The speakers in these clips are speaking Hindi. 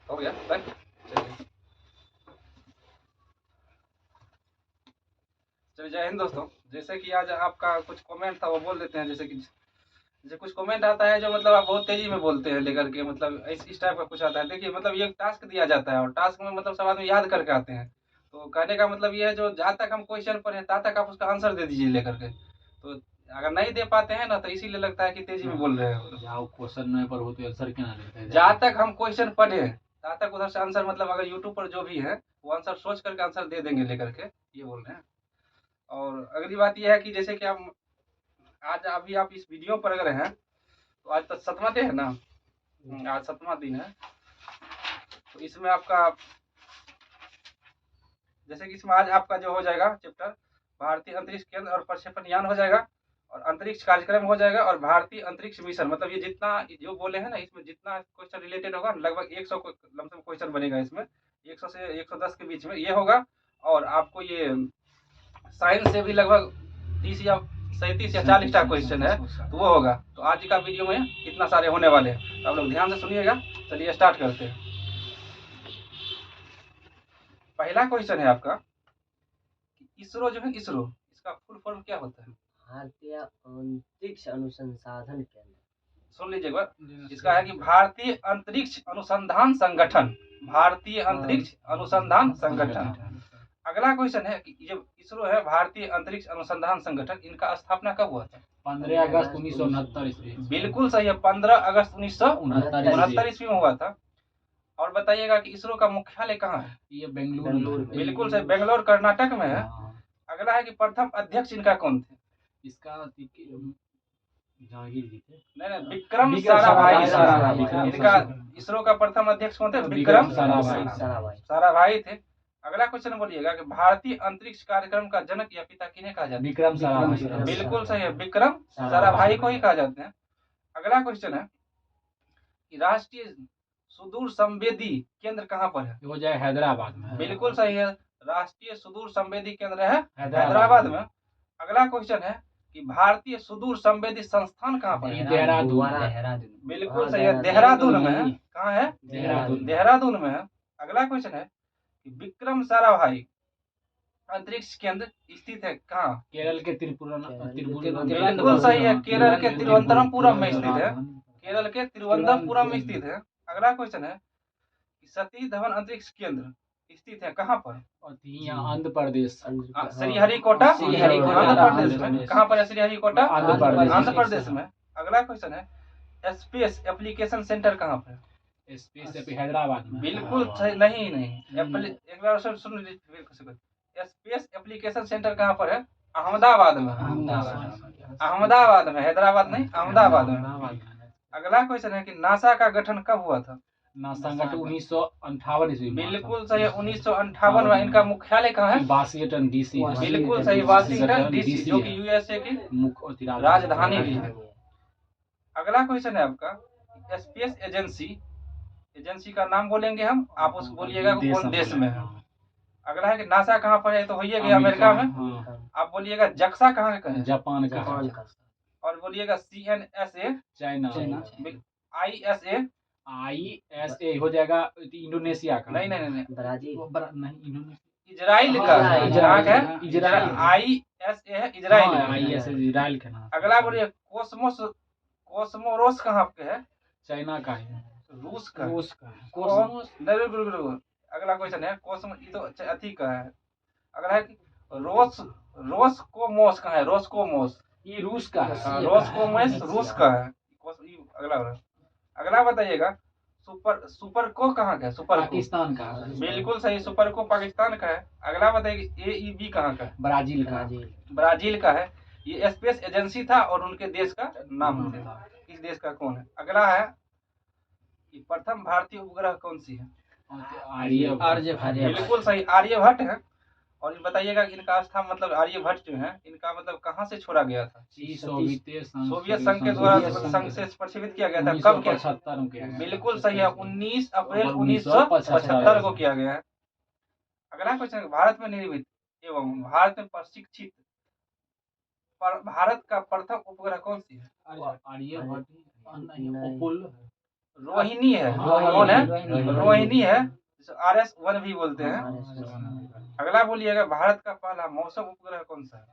हो गया बस। चलिए चलिए, जय हिंद दोस्तों। जैसे कि आज आपका कुछ कमेंट था वो बोल देते हैं। जैसे कुछ कमेंट आता है जो मतलब आप बहुत तेजी में बोलते हैं लेकर के, मतलब इस टाइप का कुछ आता है। देखिए मतलब ये टास्क दिया जाता है और टास्क में मतलब सब आदमी याद करके आते हैं। तो कहने का मतलब ये है, जो जहाँ तक हम क्वेश्चन पढ़े तब तक आप उसका आंसर दे दीजिए लेकर के। तो अगर नहीं दे पाते हैं ना तो इसीलिए लगता है कि तेजी में बोल रहे हैं। जाओ क्वेश्चन नहीं पर होते आंसर क्या लगता है। जहाँ तक हम क्वेश्चन पढ़े तहाँ तक उधर से आंसर, मतलब अगर यूट्यूब पर जो भी है वो आंसर सोच करके आंसर दे देंगे लेकर के, ये बोल रहे हैं। और अगली बात यह है कि जैसे कि हम आज अभी आप इस वीडियो पर अगर हैं तो आज तो 7वां डे है ना, आज 7वां दिन है। तो इसमें आपका जैसे कि इसमें आज आपका जो हो जाएगा चैप्टर भारतीय अंतरिक्ष केंद्र और प्रक्षेपण यान हो जाएगा, और अंतरिक्ष कार्यक्रम हो जाएगा, और भारतीय अंतरिक्ष मिशन, मतलब ये जितना जो बोले हैं ना इसमें जितना क्वेश्चन रिलेटेड होगा लगभग 100 लमसम क्वेश्चन बनेगा इसमें। 100 से 110 के बीच में ये होगा। और आपको ये साइंस से भी लगभग 30 या 37 या 40 का क्वेश्चन है, तो वो होगा। तो आज का वीडियो में इतना सारे होने वाले हैं, तो आप लोग ध्यान से सुनिएगा। चलिए स्टार्ट करते हैं। पहला क्वेश्चन है आपका, इसरो जो है, इसरो इसका फुल फॉर्म क्या होता है? भारतीय अंतरिक्ष अनुसंधान केंद्र। सुन लीजिए एक बार, इसका है कि भारतीय अंतरिक्ष अनुसंधान संगठन, भारतीय अंतरिक्ष अनुसंधान संगठन। अगला क्वेश्चन है कि जो इसरो है भारतीय अंतरिक्ष अनुसंधान संगठन, इनका स्थापना कब हुआ था? 15 अगस्त 1969 ईस्वी। बिल्कुल सही है, 15 अगस्त 1969 ईस्वी में हुआ था। और बताइएगा कि इसरो का मुख्यालय कहाँ है? ये बेंगलुरु में। बिल्कुल सही, बेंगलोर कर्नाटक में है। अगला है कि प्रथम अध्यक्ष इनका कौन थे? इसका जहांगीर जी थे। नहीं, विक्रम साराभाई। इनका इसरो का प्रथम अध्यक्ष कौन थे? विक्रम साराभाई थे। अगला क्वेश्चन बोलिएगा कि भारतीय अंतरिक्ष कार्यक्रम का जनक या पिता किन्हें कहा जाता है? विक्रम साराभाई। बिल्कुल सही है, विक्रम साराभाई को ही कहा जाते हैं। अगला क्वेश्चन है कि राष्ट्रीय सुदूर संवेदी केंद्र कहाँ पर है? वो जाए हैदराबाद में। बिल्कुल सही है, राष्ट्रीय सुदूर संवेदी केंद्र है हैदराबाद में। अगला क्वेश्चन है कि भारतीय सुदूर संवेदी संस्थान कहाँ पर है? देहरादून। बिल्कुल सही है, देहरादून में है। कहाँ है? देहरादून में है। अगला क्वेश्चन है कि विक्रम साराभाई अंतरिक्ष केंद्र स्थित है कहाँ? केरल के बिल्कुल सही है, केरल के तिरुवनंतपुरम में स्थित है। केरल के तिरुवनंतपुरम में स्थित है। अगला क्वेश्चन है कि सतीश धवन अंतरिक्ष केंद्र स्थित है कहाँ पर? आंध्र प्रदेश। श्रीहरिकोटा आंध्र प्रदेश में। कहाँ पर है श्रीहरिकोटा? आंध्र प्रदेश में। अगला क्वेश्चन है स्पेस एप्लीकेशन सेंटर कहाँ पर है? स्पेस हैदराबाद में। बिल्कुल सही। नहीं, एक बार सुन लीजिए। स्पेस एप्लीकेशन सेंटर कहाँ पर है? अहमदाबाद में। अहमदाबाद में, हैदराबाद नहीं, अहमदाबाद में। अगला क्वेश्चन है कि नासा का गठन कब हुआ था? नासा का 1958 ईस्वी। बिल्कुल सही है, 1958 में। इनका मुख्यालय कहाँ है? Washington DC. बिल्कुल सही, वाशिंगटन डीसी, जो कि यूएसए की मुख्य राजधानी भी है। अगला क्वेश्चन है आपका स्पेस एजेंसी का नाम बोलेंगे हम, आप उसको बोलिएगा कौन देश में है। अगला है कि नासा कहाँ पर है, तो होइए गया अमेरिका में। आप बोलिएगा जक्सा कहाँ का है? जापान का। और बोलिएगा CNSA चाइना। ISA हो जाएगा इंडोनेशिया का। नहीं, ब्राजील। इजराइल का है। ISA है इजराइल का। अगला बोलिए कोसमोरोस कहाँ पे है? चाइना का है। रूस का। कोसमोस। अगला क्वेश्चन है कोसमोस, ये तो अथी का है। अगला है कि रोस्कोमोस कहाँ है? रोस्कोमोस ये रूस का है। रोस्कोमोस रूस का है। अगला बताइएगा सुपरको कहाँ का है? सुपरको पाकिस्तान का। बिल्कुल सही, सुपरको पाकिस्तान का है। अगला बताइए AEB कहाँ का है? ब्राजील का है। ये स्पेस एजेंसी था और उनके देश का नाम था। इस देश का कौन है? अगला है कि प्रथम भारतीय उपग्रह कौन सी है? आर्यभट्ट। बिल्कुल सही, आर्यभट्ट है। और ये बताइएगा कि इनका स्थान, मतलब आर्यभट्ट जो है इनका मतलब कहाँ से छोड़ा गया था? सोवियत संघ के द्वारा संघ से प्रक्षेपित किया गया था। कब किया? 1975 बिल्कुल सही है, 19 अप्रैल 1975 को किया गया है। अगला क्वेश्चन, भारत में निर्मित एवं भारत में प्रशिक्षित भारत का प्रथम उपग्रह कौन सी है? आर्यभट्ट। रोहिणी है। रोहिणी, कौन है? रोहिणी। रोहिणी है, RS-1 भी बोलते हैं। RS-1 अगला बोलिएगा, भारत का पहला मौसम उपग्रह कौन सा है?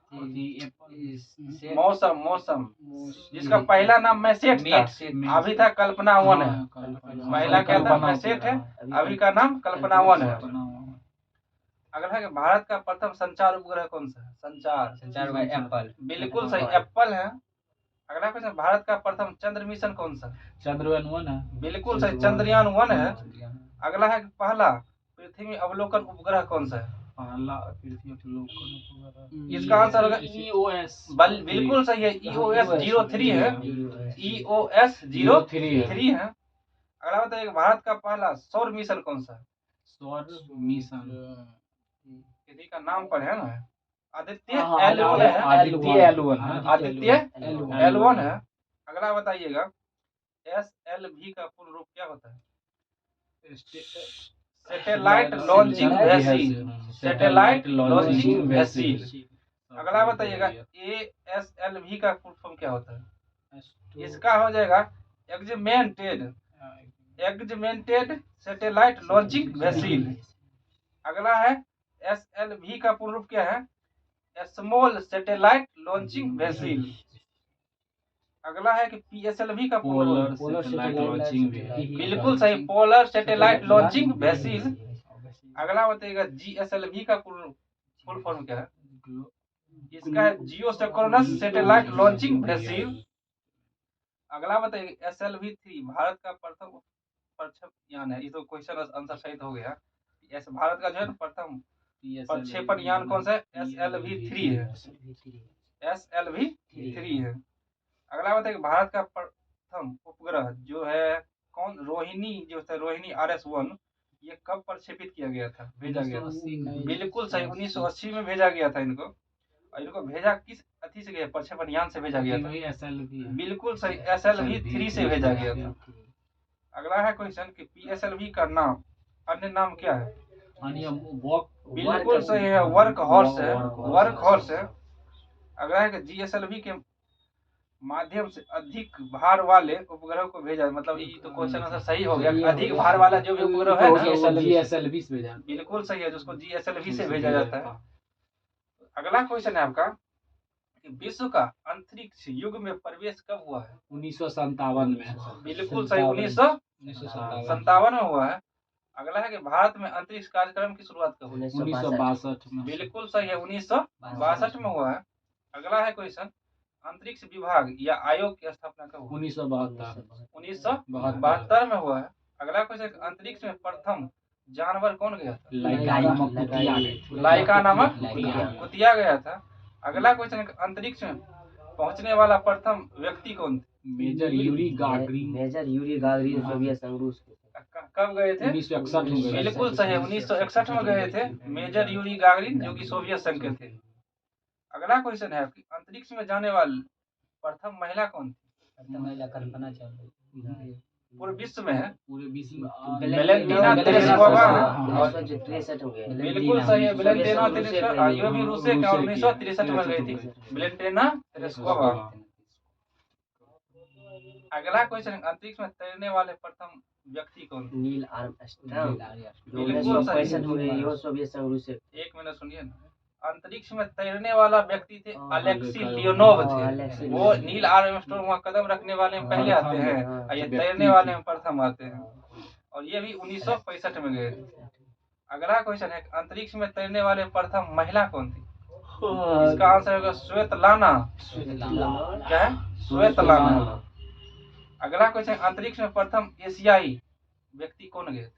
मौसम जिसका पहला नाम मैसेट था, अभी था कल्पना 1 है। पहला क्या था? मैसेट है, अभी का नाम कल्पना 1 है। अगला है कि भारत का प्रथम संचार उपग्रह कौन सा है? संचार भाई एप्पल। बिल्कुल सही, एप्पल है। अगला क्वेश्चन, भारत का प्रथम चंद्र मिशन कौन सा? चंद्रयान 1 है। बिल्कुल सही, चंद्रयान 1 है। अगला है कि पहला पृथ्वी अवलोकन उपग्रह कौन सा है? पहला पृथ्वी अवलोकन उपग्रह। इसका आंसर होगा EOS। बिल्कुल सही है, EOS-03 है। EOS-03 है। अगला बताइए, भारत का पहला सौर मिशन कौन सा है? सौर मिशन किसी का नाम पर है ना? आदित्य हाँ, L1 है। आदित्य L1 है। आदित्य L1 है। अगला बताइएगा, SLV का पूर्ण रूप क्या होता है? Satellite launching vehicle. Satellite launching vehicle. अगला बताइएगा, ASLV का फुल फॉर्म क्या होता है? इसका हो जाएगा एग्जमेंटेड सैटेलाइट लॉन्चिंग वेहिकल। अगला है, SLV का पूर्ण रूप क्या है? Small satellite launching vehicle. अगला है कि PSLV का पूर्ण रूप। Polar satellite launching vehicle. बिल्कुल सही, पोलर सैटेलाइट लॉन्चिंग वेहिकल। अगला बताइएगा, GSLV का फुल फॉर्म क्या है? इसका है जियोसिंक्रोनस सैटेलाइट लॉन्चिंग वेहिकल। अगला बताइए, SLV-3 भारत का प्रथम प्रक्षेपण यान है। ये तो क्वेश्चन आंसर सही हो गया। भारत का जो है प्रथम प्रक्षेपण यान कौन सा है? SLV-3 है। SLV-3 है। अगला बताइए, भारत का प्रथम उपग्रह जो है कौन? रोहिणी जो था, रोहिणी RS-1, ये कब प्रक्षेपित किया गया था, भेजा गया था? बिल्कुल सही, 1980 में भेजा गया था इनको। और इनको भेजा किस अथी से गया? प्रक्षेपण यान से भेजा गया था। बिल्कुल सही, SLV-3 से भेजा गया था। अगला है क्वेश्चन कि PSLV का नाम, अन्य नाम क्या है? बिल्कुल सही है, वर्क हॉर्स है। वर्क हॉर्स है। अगला है कि GSLV के माध्यम से अधिक भार वाले उपग्रह को भेजा, मतलब ये तो क्वेश्चन आंसर सही हो गया। अधिक भार वाला जो भी उपग्रह है ना, GSLV से भेजा। बिल्कुल सही है, जिसको GSLV से भेजा जाता है। अगला क्वेश्चन है आपका, विश्व का अंतरिक्ष युग में प्रवेश कब हुआ है? 1957 में। बिल्कुल सही, 1957 में हुआ है। अगला है कि भारत में अंतरिक्ष कार्यक्रम की शुरुआत कब हुई? 1962 में। बिल्कुल सही है, 1962 में हुआ है। अगला है क्वेश्चन, अंतरिक्ष विभाग या आयोग की स्थापना कब हुई? 1972 में हुआ है। अगला क्वेश्चन, अंतरिक्ष में प्रथम जानवर कौन गया था? लाइका नामक कुतिया गया था। अगला क्वेश्चन, अंतरिक्ष में पहुंचने वाला प्रथम व्यक्ति कौन थे? Major Yuri Gagarin. सोवियत संघ रूस के। कब गए थे? 1961 में। बिल्कुल सही है, 1961 में गए थे मेजर यूरी गागरिन, जो कि सोवियत संघ के थे। अगला क्वेश्चन है कि अंतरिक्ष में जाने वाली प्रथम महिला कौन थी? महिला कल्पना चावला। पूरे विश्व में है। पूरे विश्व में वेलेंटिना तेरेस्कोवा। 1963 हो गया। बिल्कुल सही है, वेलेंटिना तेरेस्कोवा, ये भी रूसी का 1963 में गई थी वेलेंटिना तेरेस्कोवा। अगला क्वेश्चन, अंतरिक्ष में तैरने वाले प्रथम व्यक्ति कौन? Neil Armstrong. बिल्कुल सही। 1965 में ये सोवियत संघ रूस से। एक मिनट सुनिए ना, अंतरिक्ष में तैरने वाला व्यक्ति थे अलेक्सी लियोनोव थे। वो नील आर्मस्ट्रांग वहाँ कदम रखने वाले में पहले आते हैं, और ये तैरने वाले में प्रथम आते हैं, और ये भी 1965 में गए थे। अगला क्वेश्चन है, अंतरिक्ष में तैरने वाले प्रथम महिला कौन थी? इसका आंसर होगा स्वेतलाना। क्या है? स्वेतलाना। अगला क्वेश्चन, अंतरिक्ष में प्रथम एशियाई व्यक्ति कौन गए थे?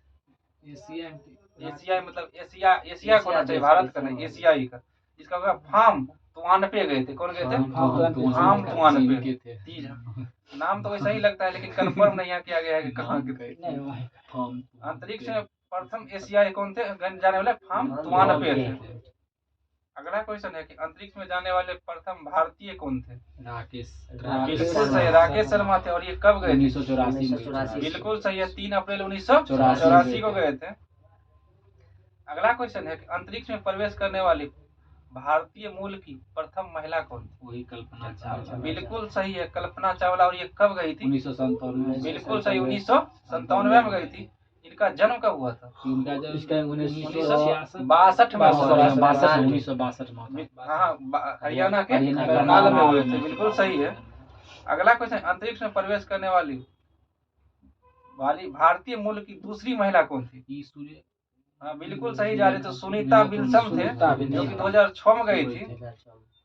एशियाई मतलब एशिया को होना चाहिए, भारत का नहीं, एशियाई का। इसका होगा फार्म तुआनपे गए थे। कौन गए थे? फार्म तुआनपे। नाम तो वैसा ही लगता है, लेकिन कंफर्म नहीं किया गया है कि कहाँ गए। अंतरिक्ष में प्रथम एशियाई कौन थे जाने वाले? फार्म तुआनपे थे। अगला क्वेश्चन है कि अंतरिक्ष में जाने वाले प्रथम भारतीय कौन थे? राकेश। बिल्कुल सही, राकेश शर्मा थे। और ये कब गए थे? 1984। बिल्कुल सही है, 3 अप्रैल 1984 को गए थे। अगला क्वेश्चन है कि अंतरिक्ष में प्रवेश करने वाली भारतीय मूल की प्रथम महिला कौन थी? वही कल्पना चावला। बिल्कुल सही है, कल्पना चावला। और ये कब गई थी? 1957 में। बिल्कुल सही, 1997 में गई थी। इनका जन्म कब हुआ था? उनका जब इसका 1962 62 में हुआ था। 1962 में। हाँ, हरियाणा के हरियाणा करनाल में हुए थे। बिल्कुल सही है। अगला क्वेश्चन, अंतरिक्ष में प्रवेश करने वाली भारतीय मूल की दूसरी महिला कौन थी? ये सूर्य। हाँ, बिल्कुल सही जा रहे थे, सुनीता विल्सन थे, जो कि 2006 में गई थी।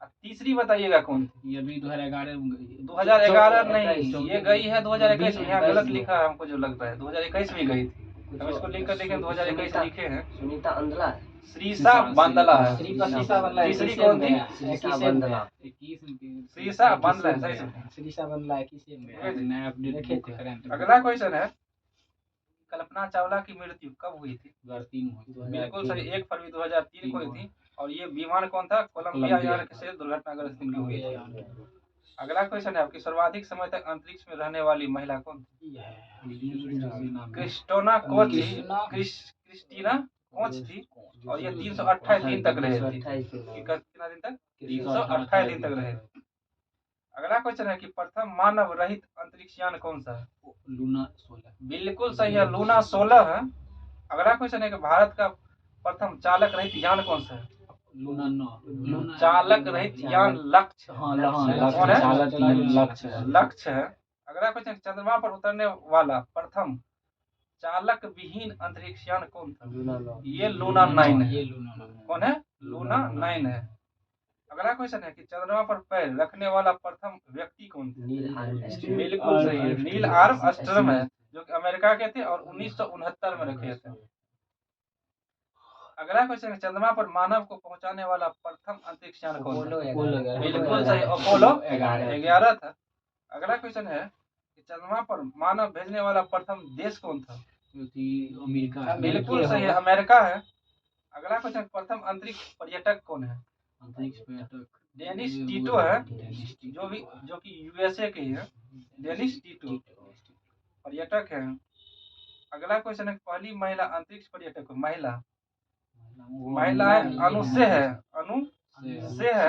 तीसरी बताइएगा कौन थी? ये अभी 2011 में गई है। 2011 नहीं, ये गई है 2021 में। यहाँ गलत लिखा है हमको जो लग रहा है, 2021 में गई थी। हम इसको लिख कर देखें, 2021 लिखे हैं। सुनीता अंधला है। श्रीषा बांदला है। श्रीषा बांदला है। तीसरी कौन थी? श्रीषा बांदला। 21 में। श्रीषा बांदला है, सही से। श्रीषा बांदला 21 में। नया अपडेट बुक है। अगला क्वेश्चन है, कल्पना चावला की मृत्यु कब हुई थी? 2003 में। बिल्कुल सही, 1 फरवरी 2003 को हुई थी। और ये विमान कौन था? कोलंबिया यान से दुर्घटनाग्रस्त इनकी हुई थी। अगला क्वेश्चन है, आपकी सर्वाधिक समय तक अंतरिक्ष में रहने वाली महिला कौन थी? क्रिस्टीना कोच थी। क्रिस्टीना कोच थी। और ये 328 दिन तक रहे थे। कितना दिन तक? 328 दिन तक रहे थे। अगला क्वेश्चन है कि प्रथम मानव रहित अंतरिक्ष यान कौन सा है? लूना 16। बिल्कुल सही है, लूना 16 है। अगला क्वेश्चन है कि भारत का प्रथम चालक रहित यान कौन सा है? लूना 9। चालक रहित यान लक्ष्य। हाँ, कौन है? चालक लक्ष्य। लक्ष्य है। अगला क्वेश्चन, चंद्रमा पर उतरने वाला प्रथम चालक विहीन अंतरिक्ष यान कौन था? ये लूना 9 है। ये लूना 9। कौन है? लूना 9 है। अगला क्वेश्चन है कि चंद्रमा पर पैर रखने वाला प्रथम व्यक्ति कौन था? Neil Armstrong. बिल्कुल सही है, नील आर्मस्ट्रांग है, जो कि अमेरिका के थे और 1969 में रखे थे। अगला क्वेश्चन है, चंद्रमा पर मानव को पहुंचाने वाला प्रथम अंतरिक्ष यान कौन था? बिल्कुल सही, अपोलो 11 था। अगला क्वेश्चन है कि चंद्रमा पर मानव भेजने वाला प्रथम देश कौन था? अमेरिका। बिल्कुल सही है, अमेरिका है। अगला क्वेश्चन, प्रथम अंतरिक्ष पर्यटक कौन है? अंतरिक्ष पर्यटक डेनिस टीटो है, जो कि यूएसए के ही है। डेनिस टीटो पर्यटक है। अगला क्वेश्चन है, पहली महिला अंतरिक्ष पर्यटक महिला है अनुसे है।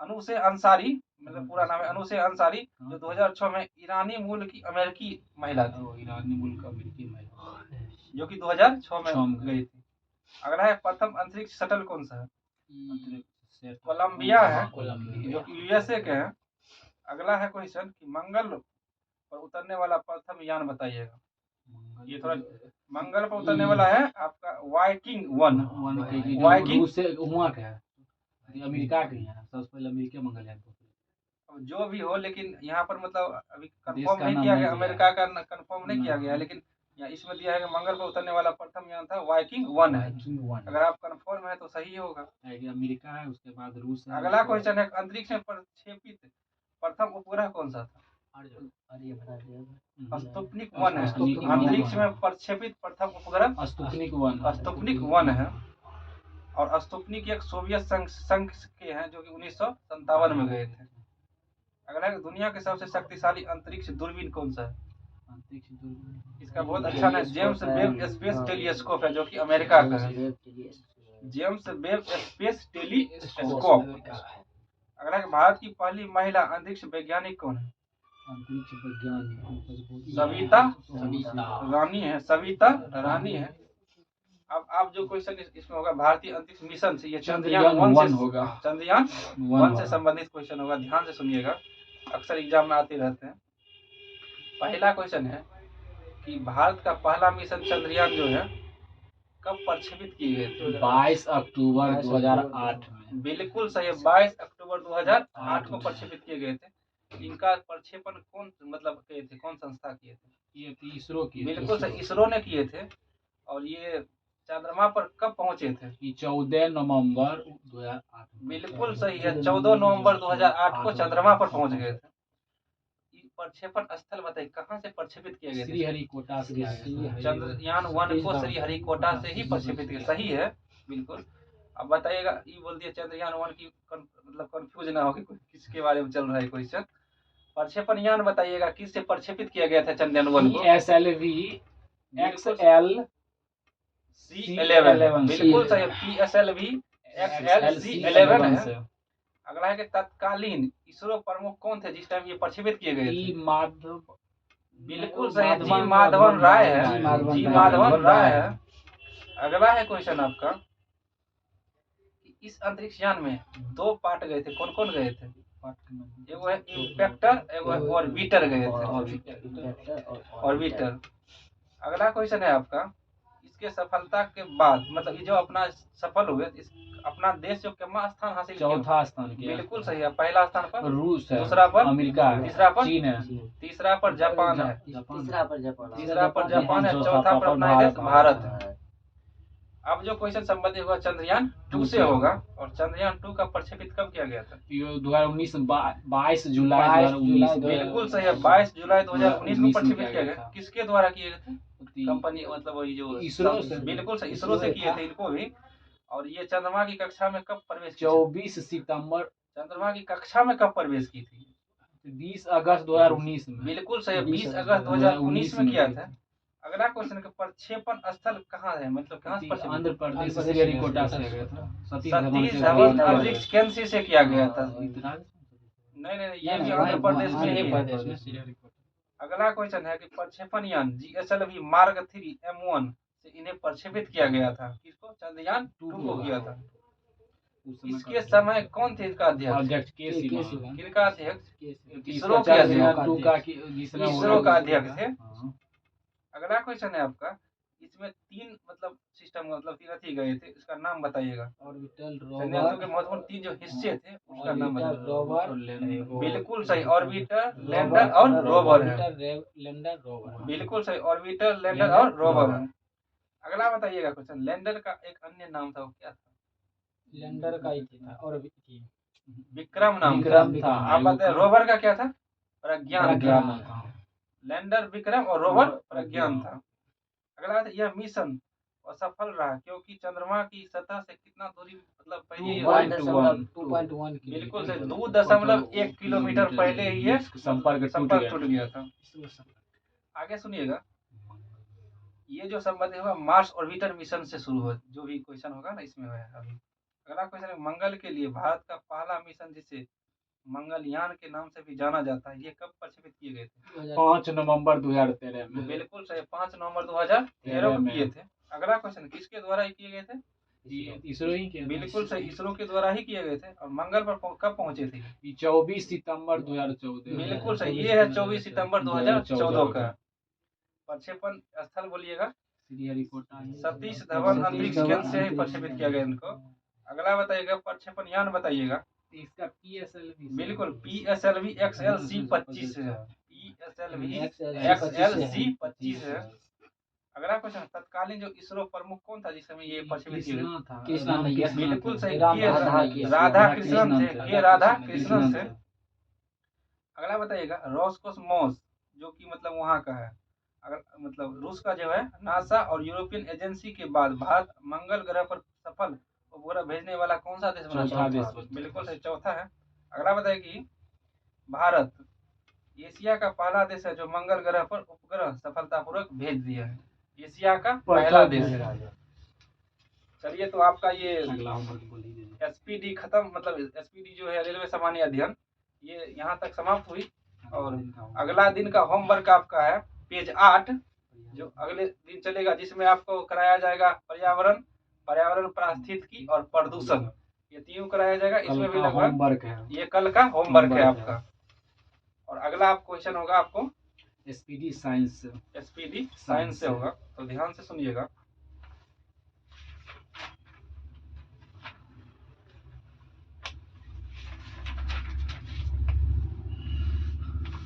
अनुसे अंसारी, मतलब पूरा नाम है अनुसे अंसारी, जो 2006 में ईरानी मूल की अमेरिकी महिला थी। ईरानी मूल का अमेरिकी महिला, जो कि 2006 में गई थी। अगला है, प्रथम अंतरिक्ष शटल कौन सा है? कोलंबिया है, जो कि यूएसए के हैं। अगला है क्वेश्चन कि मंगल पर उतरने वाला प्रथम यान बताइएगा। ये थोड़ा मंगल पर उतरने वाला है आपका वाइकिंग 1। वाइकिंग से हुआ क्या है? अमेरिका के हैं, सबसे पहले अमेरिका मंगलयान। जो भी हो, लेकिन यहाँ पर मतलब अभी देश कंफर्म का नहीं नाम किया नहीं गया, दिया अमेरिका का कंफर्म नहीं किया गया है, लेकिन यहाँ इसमें दिया है कि मंगल पर उतरने वाला प्रथम यान था वाइकिंग 1 है। अगर आप कंफर्म है तो सही होगा। अमेरिका है, उसके बाद रूस है। अगला क्वेश्चन है, अंतरिक्ष में प्रक्षेपित प्रथम उपग्रह कौन सा था? स्पुतनिक 1 है। अंतरिक्ष में प्रक्षेपित प्रथम उपग्रह स्पुतनिक 1 है। और स्पुतनिक एक सोवियत संघ के हैं, जो कि 1957 में गए थे। अगला, दुनिया के सबसे शक्तिशाली अंतरिक्ष दूरबीन कौन सा है? इसका बहुत अच्छा नाम जेम्स वेब स्पेस टेलीस्कोप है, जो कि अमेरिका का है। James Webb space telescope. अगला, भारत की पहली महिला अंतरिक्ष वैज्ञानिक कौन है? अंतरिक्ष वैज्ञानिक सविता रानी है। अब आप जो क्वेश्चन इसमें होगा, भारतीय अंतरिक्ष मिशन से, ये चंद्रयान 1 होगा। चंद्रयान 1 से संबंधित क्वेश्चन होगा, ध्यान से सुनिएगा, अक्सर एग्जाम में आते रहते हैं। पहला क्वेश्चन है कि भारत का पहला मिशन चंद्रयान जो है कब प्रक्षेपित किए गए थे? 22 अक्टूबर 2008 में। बिल्कुल सही, 22 अक्टूबर 2008 को प्रक्षेपित किए गए थे। इनका प्रक्षेपण कौन मतलब किए थे, कौन संस्था किए थे? ये इसरो की। बिल्कुल सही, इसरो ने किए थे। और ये चंद्रमा पर कब पहुंचे थे? 14 नवंबर 2008। बिल्कुल सही है, 14 नवंबर 2008 को चंद्रमा पर पहुंच गए थे। प्रक्षेपण स्थल बताइए, कहाँ से प्रक्षेपित किया गया? श्रीहरिकोटा से। चंद्रयान 1 को श्रीहरिकोटा से ही प्रक्षेपित किया। सही है, बिल्कुल। अब बताइएगा, ये बोल दिया चंद्रयान 1 की मतलब कंफ्यूज ना हो कि किसके बारे में चल रहा है क्वेश्चन। प्रक्षेपण यान बताइएगा, किससे प्रक्षेपित किया गया था चंद्रयान 1 को? PSLV XL C11। बिल्कुल सही, PSLV XLC-11 है। अगला है कि तत्कालीन इसरो प्रमुख कौन थे जिस टाइम ये प्रक्षेपित किए गए थे? बिल्कुल सही, जी माधवन राय है। जी माधवन राय है। अगला है क्वेश्चन आपका, इस अंतरिक्ष यान में 2 पार्ट गए थे, कौन कौन गए थे? एगो है इम्पैक्टर, एगो है ऑर्बिटर गए थे। ऑर्बिटर। अगला क्वेश्चन है आपका, इसके सफलता के बाद मतलब ये जो अपना सफल हुए, इस अपना देश जो कितना स्थान हासिल किया? चौथा स्थान किया। बिल्कुल सही है। पहला स्थान पर रूस है, दूसरा पर अमेरिका है, तीसरा पर चीन है, तीसरा पर जापान है, तीसरा पर जापान है, चौथा पर अपना देश भारत है। अब जो क्वेश्चन संबंधित होगा चंद्रयान 2 से होगा, और चंद्रयान 2 का प्रक्षेपित कब किया गया था? 2019 22 जुलाई 2019। बिल्कुल सही है, 22 जुलाई 2019 को प्रक्षेपित किया गया। किसके द्वारा किए गए थे? कंपनी मतलब वही जो इसरो से। बिल्कुल सही, इसरो से किए थे इनको भी। और ये चंद्रमा की कक्षा में कब प्रवेश किया? 24 सितंबर। चंद्रमा की कक्षा में कब प्रवेश की थी? 20 अगस्त 2019 में। बिल्कुल सही, 20 अगस्त 2019 में किया था। अगला क्वेश्चन का प्रक्षेपण स्थल कहाँ है, मतलब कहाँ से? आंध्र प्रदेश श्रीहरिकोटा से गया था। सतीश धवन अंतरिक्ष केंद्र से किया गया था। नहीं, ये भी आंध्र प्रदेश में ही है। अगला क्वेश्चन है कि प्रक्षेपण यान GSLV मार्क 3 M1 से इन्हें प्रक्षेपित किया गया था। किसको? चंद्रयान 2 को किया था। इसके समय कौन थे इसका अध्यक्ष? किनका अध्यक्ष? इसरो के अध्यक्ष। इसरो का अध्यक्ष थे। अगला क्वेश्चन है आपका, इसमें 3 मतलब सिस्टम मतलब 3 अथी गए थे, इसका नाम बताइएगा। ऑर्बिटल, चंद्रयान के महत्वपूर्ण 3 जो हिस्से थे उसका नाम बताइए। रोवर। बिल्कुल सही, ऑर्बिटर, लैंडर और रोवर है। Lander, rover. बिल्कुल सही, ऑर्बिटर, लैंडर और रोवर है। अगला बताइएगा क्वेश्चन, लैंडर का एक अन्य नाम था, वो क्या था? लैंडर का ही था और विक्रम नाम विक्रम था। था। आप बताए रोवर का क्या था? प्रज्ञान था। लैंडर विक्रम और रोवर प्रज्ञान था। अगला यह मिशन असफल रहा क्योंकि चंद्रमा की सतह से कितना दूरी मतलब पहले 2.1 बिल्कुल सही, 2.1 किलोमीटर पहले ही ये संपर्क टूट गया था। आगे सुनिएगा, ये जो संबंध होगा मार्स ऑर्बिटर मिशन से शुरू हो, जो भी क्वेश्चन होगा ना इसमें है अभी। अगला क्वेश्चन है, मंगल के लिए भारत का पहला मिशन जिसे मंगलयान के नाम से भी जाना जाता है, ये कब प्रक्षेपित किए गए थे? 5 नवंबर 2013 में। बिल्कुल सही, 5 नवंबर 2013 को किए थे। अगला क्वेश्चन, किसके द्वारा ही किए गए थे? इसरो ही किया। बिल्कुल सही, इसरो के द्वारा ही किए गए थे। और मंगल पर कब पहुंचे थे? 24 सितंबर 2014। बिल्कुल सही, ये है 24 सितंबर 2014 का। प्रक्षेपण स्थल बोलिएगा। श्रीहरिकोटा। सतीश धवन अंतरिक्ष केंद्र से ही प्रक्षेपित किया गया इनको। अगला बताइएगा, प्रक्षेपण यान बताइएगा। इसका PSLV। बिल्कुल, PSLV XLC-25 है। PSLV XLC-25 है। अगला क्वेश्चन, तत्कालीन जो इसरो प्रमुख कौन था जिस समय ये प्रक्षेपित किया गया? कृष्णा। बिल्कुल सही, राधा कृष्णन थे, के राधा कृष्णन थे। अगला बताइएगा, रॉसकोसमोस जो कि मतलब वहाँ का है, अगर मतलब रूस का जो है, नासा और यूरोपियन एजेंसी के बाद भारत मंगल ग्रह पर सफल उपग्रह भेजने वाला कौन सा देश बना? चौथा देश। बिल्कुल सही, चौथा है। अगला बताइए कि भारत एशिया का पहला देश है जो मंगल ग्रह पर उपग्रह सफलतापूर्वक भेज दिया है। एशिया का पहला देश है। चलिए, तो आपका ये SPD खत्म, मतलब SPD जो है रेलवे सामान्य अध्ययन, ये यहाँ तक समाप्त हुई। और अगला दिन का होमवर्क आपका है पेज 8, जो अगले दिन चलेगा, जिसमें आपको कराया जाएगा पर्यावरण, पारिस्थितिकी और प्रदूषण, ये तीनों कराया जाएगा। इसमें भी लगभग ये कल का होमवर्क है आपका। और अगला क्वेश्चन होगा आपको SPD साइंस से होगा, तो ध्यान से सुनिएगा।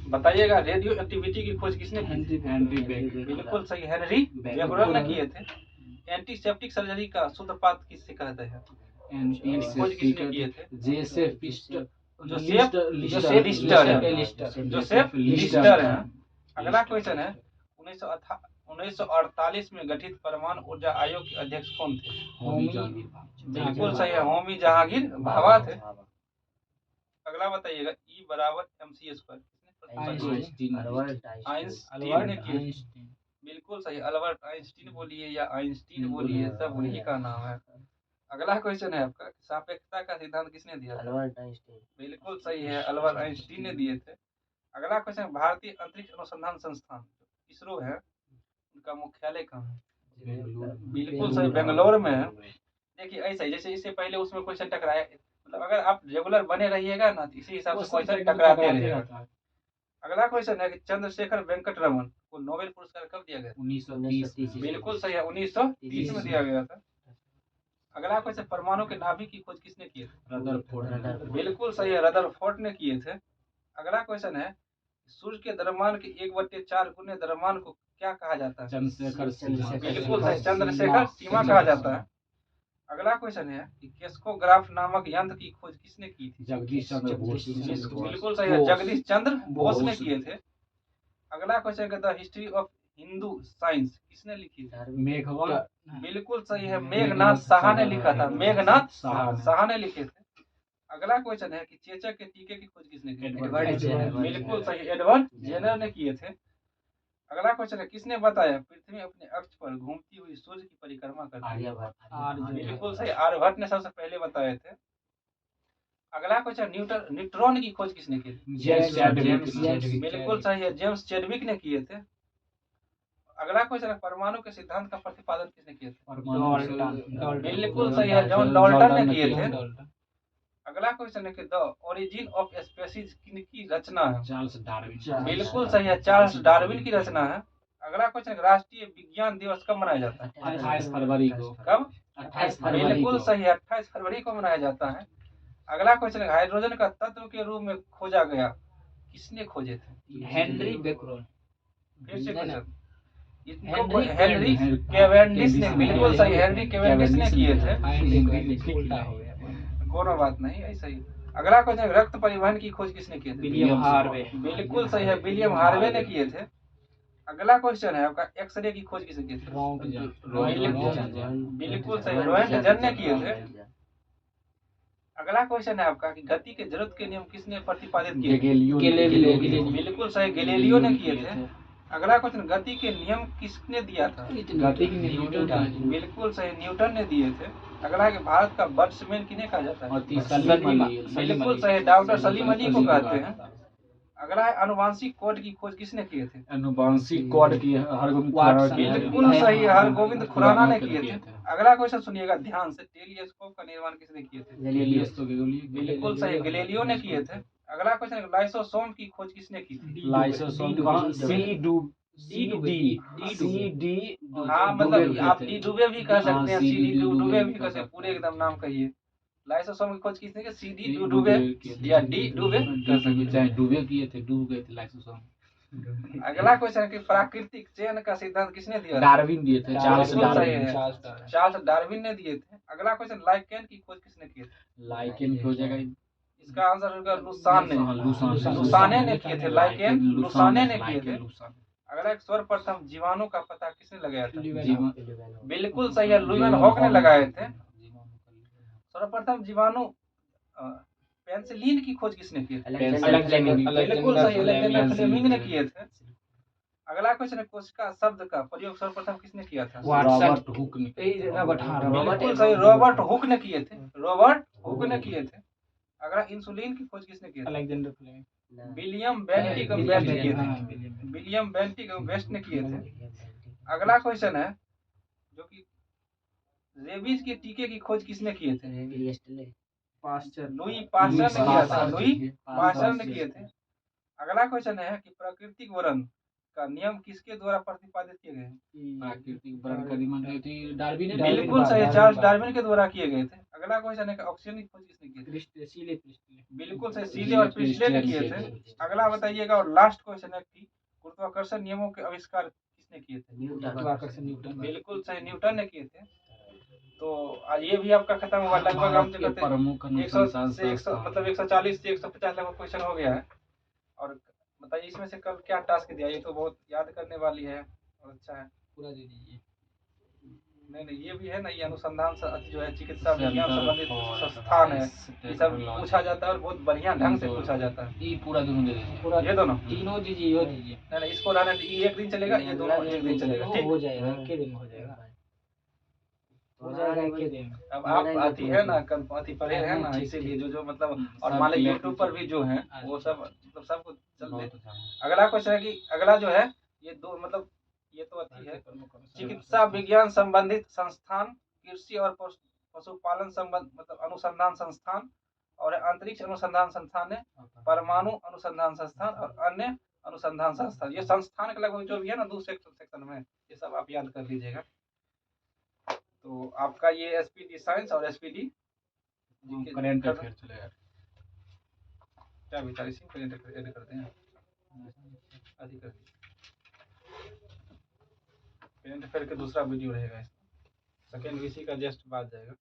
बताइएगा, रेडियो एक्टिविटी की खोज किसने की? Henry baker. बिल्कुल सही, हेनरी बेकर ने किए थे। एंटीसेप्टिक सर्जरी का सूत्रपात किससे कहते हैं? खोज किसने किए थे? जोसेफ लिस्टर है। अगला क्वेश्चन है, 1948 में गठित परमाणु ऊर्जा आयोग के अध्यक्ष कौन थे? बिल्कुल सही है, होमी जहांगीर भाभा थे। अगला बताइएगा, E बराबर mc²। आइंस्टीन ने किए। बिल्कुल सही, अल्बर्ट आइंस्टीन बोलिए या आइंस्टीन बोलिए, सब वही का नाम है। अगला क्वेश्चन है आपका, सापेक्षता का सिद्धांत किसने दिया था? Albert Einstein. बिल्कुल सही है, अल्बर्ट आइंस्टीन ने दिए थे। अगला क्वेश्चन, भारतीय अंतरिक्ष अनुसंधान संस्थान इसरो है, उनका मुख्यालय कहाँ है? बिल्कुल सही, बेंगलोर में है। देखिए ऐसा ही जैसे इससे पहले उसमें क्वेश्चन टकराया, मतलब अगर आप रेगुलर बने रहिएगा ना तो इसी हिसाब से क्वेश्चन टकराते रहेगा। अगला क्वेश्चन है कि चंद्रशेखर वेंकट रमन को नोबेल पुरस्कार कब दिया गया? 1930। बिल्कुल सही है, 1930 में दिया गया था। अगला क्वेश्चन, परमाणु के नाभिक की खोज किसने की थी? रदरफोर्ड। बिल्कुल सही है, रदरफोर्ड ने किए थे। अगला क्वेश्चन है, सूर्य के द्रव्यमान के 1/4 गुने द्रव्यमान को क्या कहा जाता है? चंद्रशेखर सीमा। बिल्कुल सही, चंद्रशेखर सीमा कहा जाता है। अगला क्वेश्चन है कि केस्कोग्राफ नामक यंत्र की खोज किसने की थी? जगदीश चंद्र बोस। बिल्कुल सही है, जगदीश चंद्र बोस ने किए थे। अगला क्वेश्चन है, the history of Hindu science किसने लिखी थी? मेघवाल। बिल्कुल सही है, मेघनाथ साहा ने लिखा था, मेघनाथ साहा ने लिखे थे। अगला क्वेश्चन है कि चेचक के टीके की खोज किसने की? Edward Jenner. बिल्कुल सही, एडवर्ड जेनर ने किए थे। अगला क्वेश्चन है, किसने बताया पृथ्वी अपने अक्ष पर घूमती हुई सूर्य की परिक्रमा करती है? आर्यभट्ट। बिल्कुल सही, आर्यभट्ट ने सबसे पहले बताए थे। अगला क्वेश्चन, न्यूट्रॉन की खोज किसने की? James Chadwick. बिल्कुल सही है, जेम्स चैडविक ने किए थे। अगला क्वेश्चन है, परमाणु के सिद्धांत का प्रतिपादन किसने किए थे? बिल्कुल सही है, जॉन डाल्टन ने किए थे। अगला क्वेश्चन है कि द ओरिजिन ऑफ स्पीसीज किनकी रचना है? Charles Darwin. बिल्कुल सही है, चार्ल्स डार्विन की रचना है। अगला क्वेश्चन, राष्ट्रीय विज्ञान दिवस कब मनाया जाता है? 28 फरवरी को। कब? 28 फरवरी बिल्कुल को। सही है, 28 फरवरी को मनाया जाता है। अगला क्वेश्चन है, हाइड्रोजन का तत्व के रूप में खोजा गया किसने खोजे थे? हेनरी बेकरोन। फिर से क्वेश्चन, हेनरी हेनरी कैवेंडिश ने, बिल्कुल सही, हेनरी कैवेंडिश ने किए थे। उल्टा हो गया। कोनो बात नहीं, ऐसा ही। अगला क्वेश्चन, रक्त परिवहन की खोज किसने की थी? William Harvey. बिल्कुल सही है, विलियम हार्वे ने किए थे। अगला क्वेश्चन है आपका, एक्सरे की खोज किसने की थी? बिल्कुल सही, रोएंटजन ने किए थे। अगला क्वेश्चन है आपका कि गति के जरूरत के नियम किसने प्रतिपादित किए? गैलीलियो। बिल्कुल सही, गैलीलियो ने किए थे। अगला क्वेश्चन, गति के नियम किसने दिया था? गति के नियम बिल्कुल सही, न्यूटन ने दिए थे। अगला है कि भारत का बर्ड्समैन किन्हें कहा जाता है? और सलीम अली। बिल्कुल सही, डॉक्टर सलीम अली को कहते हैं। अगला है, अनुवांशिक कोड की खोज किसने किए थे? अनुवांशिक कोड की हरगोविंद खुराना की। बिल्कुल सही है, हरगोविंद खुराना ने किए थे। अगला क्वेश्चन सुनिएगा ध्यान से, टेलीस्कोप का निर्माण किसने किए थे? बिल्कुल सही, गैलीलियो ने किए थे। अगला क्वेश्चन, लाइसोसोम की खोज किसने की थी? लाइसोसोम हाँ, मतलब आप डी डुबे भी कह सकते हैं, सी डी डुबे भी कह सकते हैं, पूरे एकदम नाम कहिए। लाइसोसोम की खोज किसने की? सी डी डुबे या डी डुबे कह सकते हैं। डूबे किए थे, डूब गए थे लाइसोसोम। अगला क्वेश्चन है कि प्राकृतिक चयन का सिद्धांत किसने दिया? डार्विन दिए थे, चार्ल्स बिल्कुल सही डार्विन। है, चार्ल्स डार्विन ने दिए थे। अगला क्वेश्चन, लाइकेन की खोज किसने की थी? लाइकेन की हो जाएगा। इसका आंसर होगा लुसान ने, लुसाने लुसाने ने किए थे, लाइकेन लुसाने ने किए थे। अगला एक, सर्वप्रथम जीवाणु का पता किसने लगाया था? बिल्कुल सही है, लुईवन हॉक ने लगाए थे। सर्वप्रथम जीवाणु पेनिसिलिन की खोज किसने की? बिल्कुल सही, अलेक्जेंडर फ्लेमिंग ने किए थे। अगला क्वेश्चन है, कोशिका शब्द का प्रयोग सर्वप्रथम किसने किया था? रॉबर्ट हुक ने। बिल्कुल सही, रॉबर्ट हुक ने किए थे, रॉबर्ट हुक ने किए थे। अगला, इंसुलिन की खोज किसने की? Alexander Fleming. विलियम बेंटिक वेस्ट ने किए थे, विलियम बेंटिक वेस्ट ने किए थे। अगला क्वेश्चन है जो कि रेबीज के टीके की खोज किसने किए थे? लुई पास्चर ने किया था, लुई पास्चर ने किए थे। अगला क्वेश्चन है कि प्राकृतिक वर्णन का नियम किसके द्वारा प्रतिपादित किए गए? प्राकृतिक वर्णन का नियम डार्विन ने। बिल्कुल सही, चार्ल्स डार्विन के द्वारा किए गए थे। अगला क्वेश्चन है कि ऑक्सीजन की खोज किसने की थी? बिल्कुल सही, सीले और प्रिस्टले ने किए थे। अगला बताइएगा, और लास्ट क्वेश्चन है कि गुरुत्वाकर्षण नियमों के आविष्कार किसने किए थे? बिल्कुल सही, न्यूटन ने किए थे। तो आज ये भी आपका खत्म हुआ, लगभग हम जो कहते हैं प्रमुख 100 से 100 मतलब 140 से 150 लगभग क्वेश्चन हो गया है। और बताइए इसमें से कल क्या टास्क दिया? ये तो बहुत याद करने वाली है और अच्छा है। पूरा दे दीजिए। नहीं, ये भी है ना, ये अनुसंधान जो है चिकित्सा विज्ञान संबंधित संस्थान है, ये सब पूछा जाता है और बहुत बढ़िया ढंग से पूछा जाता है। ये पूरा दोनों दे दीजिए। पूरा ये दोनों तीनों दीजिए, यो दीजिए। नहीं, इसको रहने, ये एक दिन चलेगा, ये दोनों एक दिन चलेगा। ठीक, हो जाएगा, एक दिन हो जाएगा। हो जाएगा एक दिन। अब आप अति है ना अति पढ़े हैं ना, इसीलिए जो मतलब और मान लो यूट्यूब पर भी जो है वो सब मतलब सबको चलते। अगला क्वेश्चन है कि अगला जो है ये दो मतलब ये तो अति है, चिकित्सा विज्ञान संबंधित संस्थान, कृषि और पशुपालन संबंध मतलब अनुसंधान संस्थान और अंतरिक्ष अनुसंधान संस्थान है, परमाणु अनुसंधान संस्थान और अन्य अनुसंधान संस्थान। ये संस्थान के लगभग जो भी है ना दूसरे सेक्शन में, ये सब आप याद कर लीजिएगा। तो आपका ये एसपीडी साइंस और एसपीडी करेंट अफेयर चलेगा। क्या विचार इसी में ऐड करते हैं अधिक करंट अफेयर का दूसरा वीडियो रहेगा इसमें, सेकेंड वीसी का जस्ट बाद जाएगा।